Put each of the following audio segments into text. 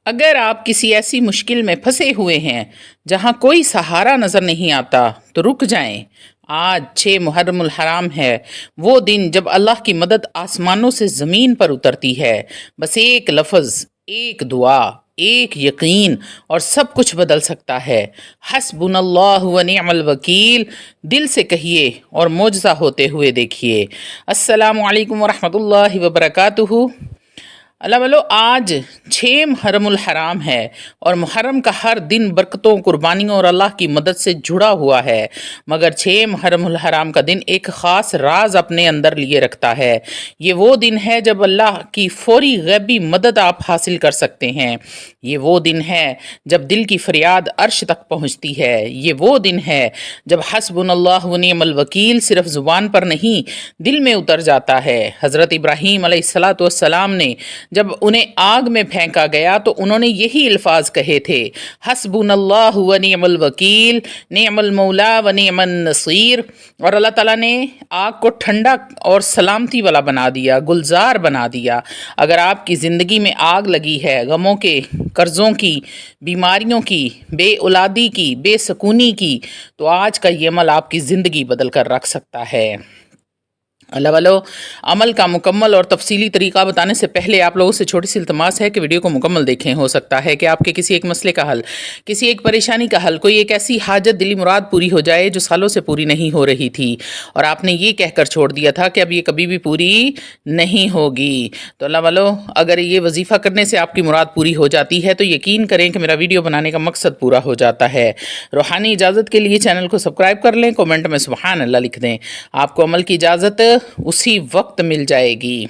اگر آپ کسی ایسی مشکل میں پھنسے ہوئے ہیں جہاں کوئی سہارا نظر نہیں آتا تو رک جائیں۔ آج 6 محرم الحرام ہے، وہ دن جب اللہ کی مدد آسمانوں سے زمین پر اترتی ہے۔ بس ایک لفظ، ایک دعا، ایک یقین اور سب کچھ بدل سکتا ہے۔ حسبنا اللہ و نعم الوکیل دل سے کہیے اور معجزہ ہوتے ہوئے دیکھیے۔ السلام علیکم ورحمۃ اللہ وبرکاتہ۔ اللہ والو، آج 6 محرم الحرام ہے اور محرم کا ہر دن برکتوں، قربانیوں اور اللہ کی مدد سے جڑا ہوا ہے، مگر 6 محرم الحرام کا دن ایک خاص راز اپنے اندر لیے رکھتا ہے۔ یہ وہ دن ہے جب اللہ کی فوری غیبی مدد آپ حاصل کر سکتے ہیں۔ یہ وہ دن ہے جب دل کی فریاد عرش تک پہنچتی ہے۔ یہ وہ دن ہے جب حسبنا اللہ و نعم الوکیل صرف زبان پر نہیں دل میں اتر جاتا ہے۔ حضرت ابراہیم علیہ السلام نے جب انہیں آگ میں پھینکا گیا تو انہوں نے یہی الفاظ کہے تھے، حسبنا اللہ و نعم الوکیل نعم المولا و نعم النصیر، اور اللہ تعالیٰ نے آگ کو ٹھنڈا اور سلامتی والا بنا دیا، گلزار بنا دیا۔ اگر آپ کی زندگی میں آگ لگی ہے، غموں کے، قرضوں کی، بیماریوں کی، بے اولادی کی، بے سکونی کی، تو آج کا یہ عمل آپ کی زندگی بدل کر رکھ سکتا ہے۔ اللہ والو، عمل کا مکمل اور تفصیلی طریقہ بتانے سے پہلے آپ لوگوں سے چھوٹی سی التماس ہے کہ ویڈیو کو مکمل دیکھیں۔ ہو سکتا ہے کہ آپ کے کسی ایک مسئلے کا حل، کسی ایک پریشانی کا حل، کوئی ایک ایسی حاجت، دلی مراد پوری ہو جائے جو سالوں سے پوری نہیں ہو رہی تھی اور آپ نے یہ کہہ کر چھوڑ دیا تھا کہ اب یہ کبھی بھی پوری نہیں ہوگی۔ تو اللہ والو، اگر یہ وظیفہ کرنے سے آپ کی مراد پوری ہو جاتی ہے تو یقین کریں کہ میرا ویڈیو بنانے کا مقصد پورا ہو جاتا ہے۔ روحانی اجازت کے لیے چینل کو سبسکرائب کر لیں، کومنٹ میں سبحان اللہ لکھ دیں۔ آپ کو عمل کی اجازت اسی وقت مل جائے گی۔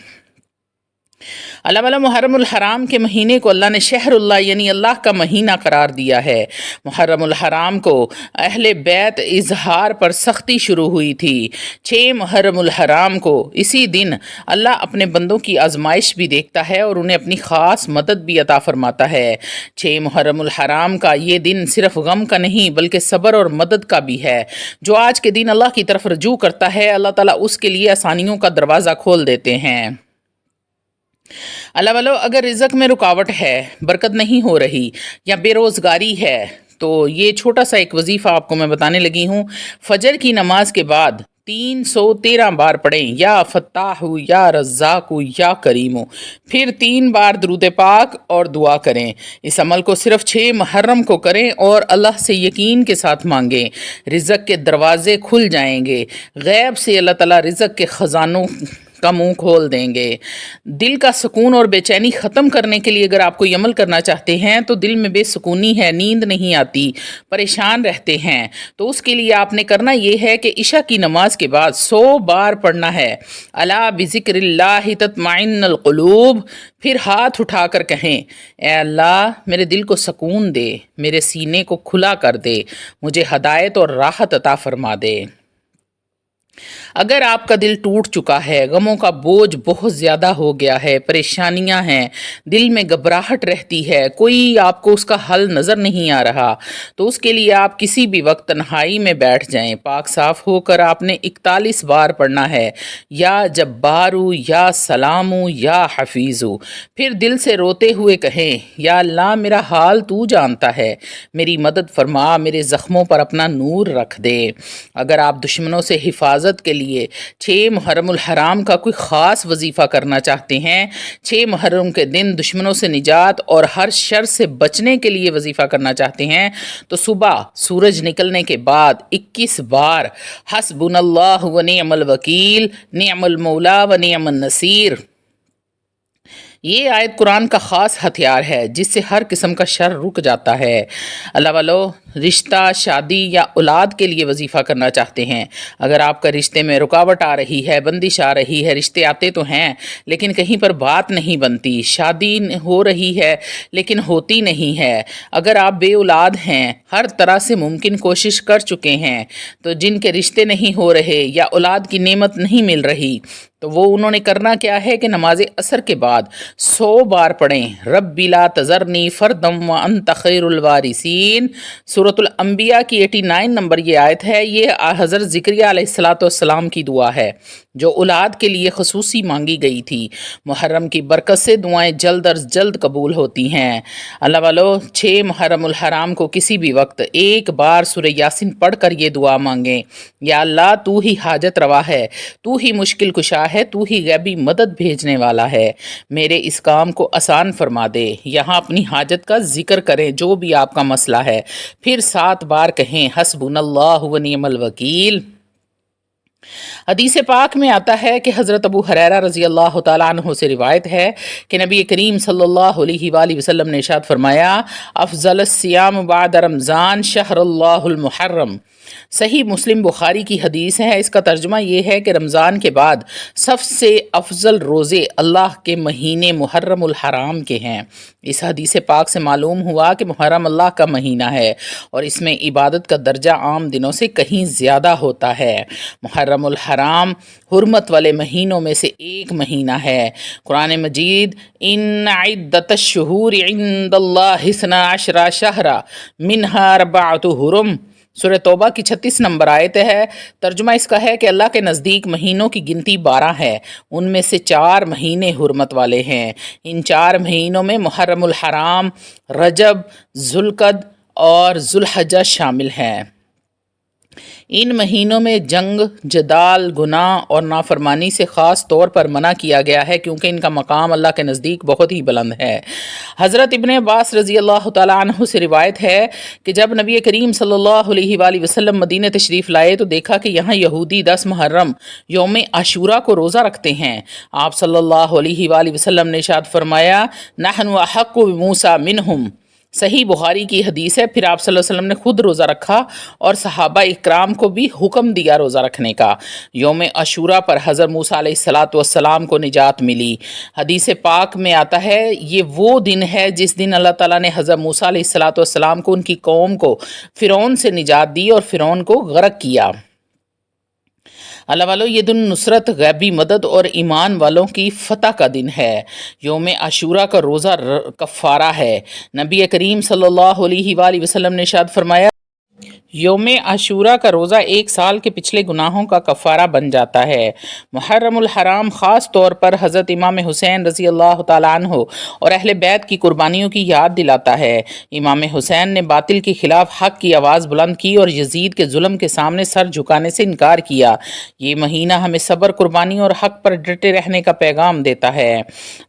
اللہ والا، محرم الحرام کے مہینے کو اللہ نے شہر اللہ یعنی اللہ کا مہینہ قرار دیا ہے۔ محرم الحرام کو اہل بیت اظہار پر سختی شروع ہوئی تھی۔ 6 محرم الحرام کو اسی دن اللہ اپنے بندوں کی آزمائش بھی دیکھتا ہے اور انہیں اپنی خاص مدد بھی عطا فرماتا ہے۔ 6 محرم الحرام کا یہ دن صرف غم کا نہیں بلکہ صبر اور مدد کا بھی ہے۔ جو آج کے دن اللہ کی طرف رجوع کرتا ہے، اللہ تعالیٰ اس کے لیے آسانیوں کا دروازہ کھول دیتے ہیں۔ اللہ والو، اگر رزق میں رکاوٹ ہے، برکت نہیں ہو رہی یا بے روزگاری ہے تو یہ چھوٹا سا ایک وظیفہ آپ کو میں بتانے لگی ہوں۔ فجر کی نماز کے بعد 313 بار پڑھیں، یا فتاح یا رزاق یا کریم، پھر 3 بار درود پاک اور دعا کریں۔ اس عمل کو صرف 6 محرم کو کریں اور اللہ سے یقین کے ساتھ مانگیں، رزق کے دروازے کھل جائیں گے۔ غیب سے اللہ تعالیٰ رزق کے خزانوں کا منہ کھول دیں گے۔ دل کا سکون اور بے چینی ختم کرنے کے لیے اگر آپ کوئی عمل کرنا چاہتے ہیں تو دل میں بے سکونی ہے، نیند نہیں آتی، پریشان رہتے ہیں، تو اس کے لیے آپ نے کرنا یہ ہے کہ عشاء کی نماز کے بعد 100 بار پڑھنا ہے، الا بذکر اللہ تطمئن القلوب، پھر ہاتھ اٹھا کر کہیں، اے اللہ میرے دل کو سکون دے، میرے سینے کو کھلا کر دے، مجھے ہدایت اور راحت عطا فرما دے۔ اگر آپ کا دل ٹوٹ چکا ہے، غموں کا بوجھ بہت زیادہ ہو گیا ہے، پریشانیاں ہیں، دل میں گھبراہٹ رہتی ہے، کوئی آپ کو اس کا حل نظر نہیں آ رہا، تو اس کے لیے آپ کسی بھی وقت تنہائی میں بیٹھ جائیں، پاک صاف ہو کر آپ نے 41 بار پڑھنا ہے، یا جبارو یا سلامو یا حفیظو، پھر دل سے روتے ہوئے کہیں، یا اللہ میرا حال تو جانتا ہے، میری مدد فرما، میرے زخموں پر اپنا نور رکھ دے۔ اگر آپ دشمنوں سے حفاظت کے لیے 6 محرم الحرام کا کوئی خاص وظیفہ کرنا چاہتے ہیں، 6 محرم کے دن دشمنوں سے نجات اور ہر شر سے بچنے کے لیے وظیفہ کرنا چاہتے ہیں، تو صبح سورج نکلنے کے بعد 21 بار حسبنا اللہ و نعم الوکیل نعم المولا و نعم النصیر، یہ آیت قرآن کا خاص ہتھیار ہے جس سے ہر قسم کا شر رک جاتا ہے۔ اللہ والو، رشتہ، شادی یا اولاد کے لیے وظیفہ کرنا چاہتے ہیں، اگر آپ کا رشتے میں رکاوٹ آ رہی ہے، بندش آ رہی ہے، رشتے آتے تو ہیں لیکن کہیں پر بات نہیں بنتی، شادی ہو رہی ہے لیکن ہوتی نہیں ہے، اگر آپ بے اولاد ہیں، ہر طرح سے ممکن کوشش کر چکے ہیں، تو جن کے رشتے نہیں ہو رہے یا اولاد کی نعمت نہیں مل رہی، تو وہ انہوں نے کرنا کیا ہے کہ نماز عصر کے بعد 100 بار پڑھیں، رب لا تذرنی فردم وانت خیر الوارثین۔ سورۃ الانبیاء کی 89 نمبر یہ آیت ہے، یہ حضرت زکریا علیہ السلام کی دعا ہے۔ جو اولاد کے لیے خصوصی مانگی گئی تھی۔ محرم کی برکت سے دعائیں جلد از جلد قبول ہوتی ہیں۔ اللہ والو، 6 محرم الحرام کو کسی بھی وقت ایک بار سورہ یاسین پڑھ کر یہ دعا مانگیں: یا اللہ، تو ہی حاجت روا ہے، تو ہی مشکل کشا ہے، تو ہی غیبی مدد بھیجنے والا ہے، میرے اس کام کو آسان فرما دے۔ یہاں اپنی حاجت کا ذکر کریں، جو بھی آپ کا مسئلہ ہے، پھر 7 بار کہیں حسبنا اللہ و نعم الوکیل۔ حدیث پاک میں آتا ہے کہ حضرت ابو ہریرہ رضی اللہ تعالیٰ عنہ سے روایت ہے کہ نبی کریم صلی اللہ علیہ وآلہ وسلم نے ارشاد فرمایا: افضل الصیام بعد رمضان شہر اللہ المحرم۔ صحیح مسلم بخاری کی حدیث ہے۔ اس کا ترجمہ یہ ہے کہ رمضان کے بعد سب سے افضل روزے اللہ کے مہینے محرم الحرام کے ہیں۔ اس حدیث پاک سے معلوم ہوا کہ محرم اللہ کا مہینہ ہے اور اس میں عبادت کا درجہ عام دنوں سے کہیں زیادہ ہوتا ہے۔ محرم الحرام حرمت والے مہینوں میں سے ایک مہینہ ہے۔ قرآن مجید ان عدت الشہور عند اللہ 12 شہرا منہا 4 حرم، سورہ توبہ کی 36 نمبر آیت ہے۔ ترجمہ اس کا ہے کہ اللہ کے نزدیک مہینوں کی گنتی 12 ہے، ان میں سے 4 مہینے حرمت والے ہیں۔ ان 4 مہینوں میں محرم الحرام، رجب، ذوالقعدہ اور ذوالحجہ شامل ہیں۔ ان مہینوں میں جنگ، جدال، گناہ اور نافرمانی سے خاص طور پر منع کیا گیا ہے، کیونکہ ان کا مقام اللہ کے نزدیک بہت ہی بلند ہے۔ حضرت ابن عباس رضی اللہ تعالیٰ عنہ سے روایت ہے کہ جب نبی کریم صلی اللہ علیہ وآلہ وسلم مدینہ تشریف لائے تو دیکھا کہ یہاں یہودی 10 محرم یوم عاشورہ کو روزہ رکھتے ہیں۔ آپ صلی اللہ علیہ وآلہ وسلم نے ارشاد فرمایا: نحن احق بموسیٰ منہم۔ صحیح بخاری کی حدیث ہے۔ پھر آپ صلی اللہ علیہ وسلم نے خود روزہ رکھا اور صحابہ اکرام کو بھی حکم دیا روزہ رکھنے کا۔ یوم عاشورہ پر حضرت موسیٰ علیہ السلام کو نجات ملی۔ حدیث پاک میں آتا ہے یہ وہ دن ہے جس دن اللہ تعالیٰ نے حضرت موسیٰ علیہ السلام کو، ان کی قوم کو فرعون سے نجات دی اور فرعون کو غرق کیا۔ اللہ والو، یہ دن نصرت، غیبی مدد اور ایمان والوں کی فتح کا دن ہے۔ یوم عاشورہ کا روزہ کفارہ ہے۔ نبی کریم صلی اللہ علیہ وآلہ وسلم نے ارشاد فرمایا: یوم عاشورہ کا روزہ 1 سال کے پچھلے گناہوں کا کفارہ بن جاتا ہے۔ محرم الحرام خاص طور پر حضرت امام حسین رضی اللہ تعالیٰ عنہ اور اہل بیت کی قربانیوں کی یاد دلاتا ہے۔ امام حسین نے باطل کے خلاف حق کی آواز بلند کی اور یزید کے ظلم کے سامنے سر جھکانے سے انکار کیا۔ یہ مہینہ ہمیں صبر، قربانی اور حق پر ڈٹے رہنے کا پیغام دیتا ہے۔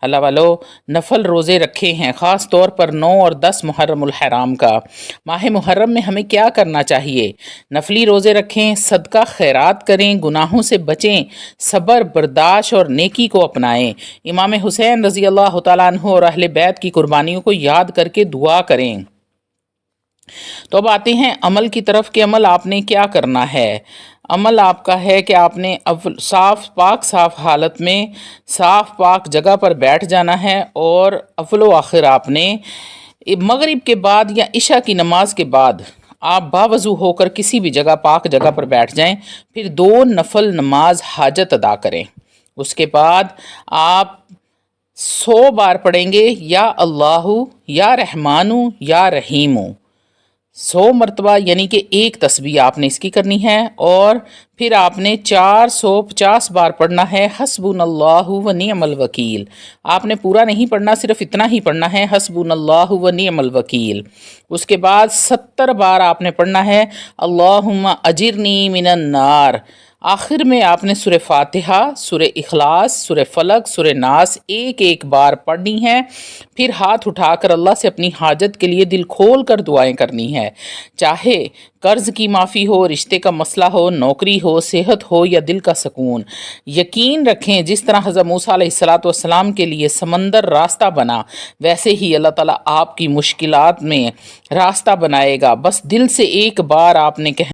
اللہ والو، نفل روزے رکھے ہیں، خاص طور پر 9 اور 10 محرم الحرام کا۔ ماہ محرم میں ہمیں کیا کرنا چاہیے؟ نفلی روزے رکھیں، صدقہ خیرات کریں، گناہوں سے بچیں، صبر، برداشت اور نیکی کو اپنائیں، امام حسین رضی اللہ تعالیٰ عنہ اور اہل بیت کی قربانیوں کو یاد کر کے دعا کریں۔ تو اب آتے ہیں عمل کی طرف کہ عمل آپ نے کیا کرنا ہے۔ عمل آپ کا ہے کہ آپ نے صاف حالت میں صاف پاک جگہ پر بیٹھ جانا ہے، اور اول و آخر آپ نے مغرب کے بعد یا عشاء کی نماز کے بعد آپ باوضو ہو کر کسی بھی جگہ، پاک جگہ پر بیٹھ جائیں، پھر 2 نفل نماز حاجت ادا کریں۔ اس کے بعد آپ 100 بار پڑھیں گے یا اللہ یا رحمان یا رحیم، 100 مرتبہ، یعنی کہ 1 تسبیح آپ نے اس کی کرنی ہے، اور پھر آپ نے 450 بار پڑھنا ہے حسبنا اللہ و نعم الوکیل۔ آپ نے پورا نہیں پڑھنا، صرف اتنا ہی پڑھنا ہے حسبنا اللہ و نعم الوکیل۔ اس کے بعد 70 بار آپ نے پڑھنا ہے اللہم اجرنی من النار۔ آخر میں آپ نے سورہ فاتحہ، سورہ اخلاص، سورہ فلق، سورہ ناس ایک بار پڑھنی ہے۔ پھر ہاتھ اٹھا کر اللہ سے اپنی حاجت کے لیے دل کھول کر دعائیں کرنی ہے، چاہے قرض کی معافی ہو، رشتے کا مسئلہ ہو، نوکری ہو، صحت ہو یا دل کا سکون۔ یقین رکھیں جس طرح حضرت موسیٰ علیہ السلام کے لیے سمندر راستہ بنا، ویسے ہی اللہ تعالیٰ آپ کی مشکلات میں راستہ بنائے گا۔ بس دل سے ایک بار آپ نے